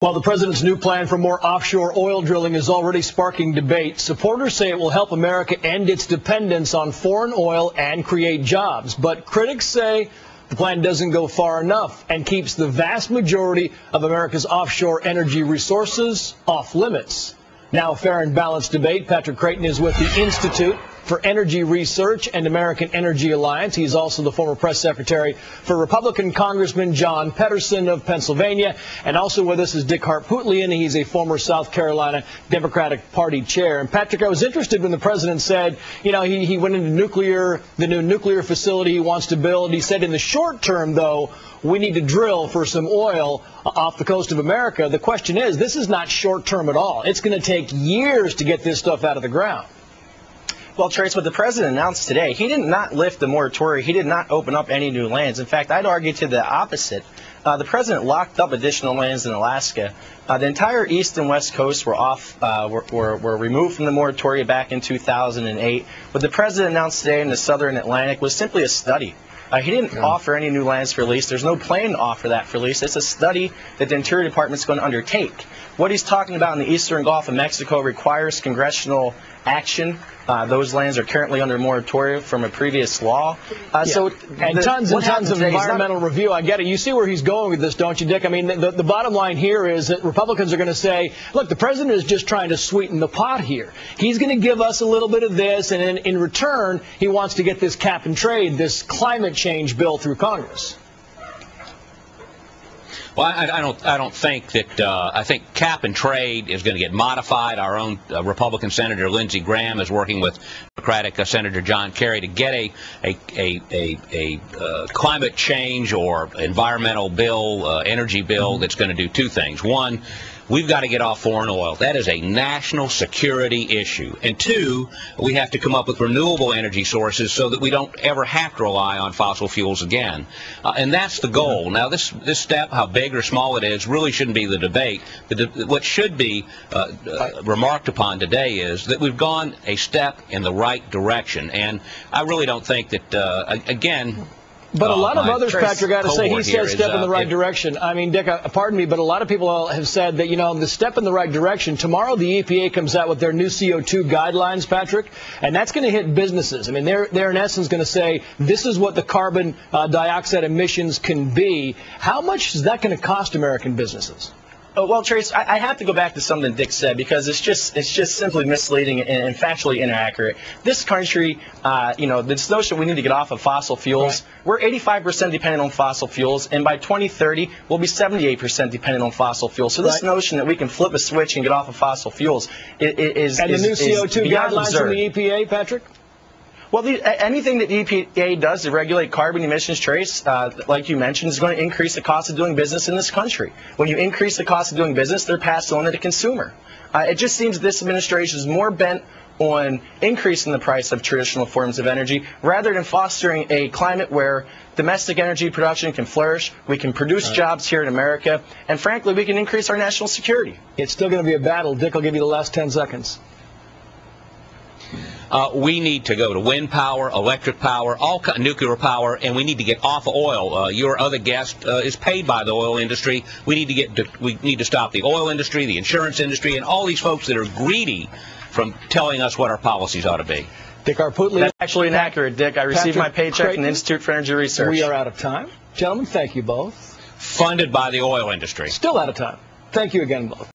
While the president's new plan for more offshore oil drilling is already sparking debate, supporters say it will help America end its dependence on foreign oil and create jobs. But critics say the plan doesn't go far enough and keeps the vast majority of America's offshore energy resources off limits. Now, a fair and balanced debate. Patrick Creighton is with the Institute for Energy Research and American Energy Alliance. He's also the former press secretary for Republican Congressman John Pedersen of Pennsylvania. And also with us is Dick Harpootlian. He's a former South Carolina Democratic Party chair. And Patrick, I was interested when the president said, you know, he went into the new nuclear facility he wants to build. He said in the short term, though, we need to drill for some oil off the coast of America. The question is, this is not short term at all. It's going to take years to get this stuff out of the ground. Well, Trace, what the president announced today, he did not lift the moratorium. He did not open up any new lands. In fact, I'd argue to the opposite. The president locked up additional lands in Alaska. The entire east and west coast were were removed from the moratorium back in 2008. What the president announced today in the southern Atlantic was simply a study. He didn't offer any new lands for lease. There's no plan to offer that for lease. It's a study that the Interior Department is going to undertake. What he's talking about in the eastern Gulf of Mexico requires congressional action. Those lands are currently under moratorium from a previous law. So tons and tons of environmental review. I get it. You see where he's going with this, don't you, Dick? I mean, the bottom line here is that Republicans are going to say, look, the president is just trying to sweeten the pot here. He's going to give us a little bit of this, and in return, he wants to get this cap and trade, this climate change bill through Congress. Well, I don't think that. I think cap and trade is going to get modified. Our own Republican Senator Lindsey Graham is working with Democratic Senator John Kerry to get a climate change or environmental bill, energy bill that's going to do two things. One, we've got to get off foreign oil. That is a national security issue. And two, we have to come up with renewable energy sources so that we don't ever have to rely on fossil fuels again. And that's the goal. Now, this step, how big or small it is, really shouldn't be the debate. What should be remarked upon today is that we've gone a step in the right direction. And I really don't think that, again, but a lot of others, Patrick, got to say, he said step in the right direction. I mean, Dick, pardon me, but a lot of people have said that, you know, the step in the right direction. Tomorrow the EPA comes out with their new CO2 guidelines, Patrick, and that's going to hit businesses. I mean, they're in essence going to say this is what the carbon dioxide emissions can be. How much is that going to cost American businesses? Well, Trace, I have to go back to something Dick said because it's just simply misleading and factually inaccurate. This country, you know, this notion we need to get off of fossil fuels. Right. We're 85% dependent on fossil fuels, and by 2030 we'll be 78% dependent on fossil fuels. So this notion that we can flip a switch and get off of fossil fuels is and the new CO2 guidelines from the EPA, Patrick? Well, anything that the EPA does to regulate carbon emissions, Trace, like you mentioned, is going to increase the cost of doing business in this country. When you increase the cost of doing business, they're passed on to the consumer. It just seems this administration is more bent on increasing the price of traditional forms of energy rather than fostering a climate where domestic energy production can flourish, we can produce jobs here in America, and frankly, we can increase our national security. It's still going to be a battle. Dick, I'll give you the last 10 seconds. We need to go to wind power, electric power, nuclear power, and we need to get off of oil. Your other guest is paid by the oil industry. We need to stop the oil industry, the insurance industry, and all these folks that are greedy from telling us what our policies ought to be. Dick Harpootlian. That's actually inaccurate, Dick. I received my paycheck Creighton from the Institute for Energy Research. We are out of time. Gentlemen, thank you both. Funded by the oil industry. Still out of time. Thank you again, both.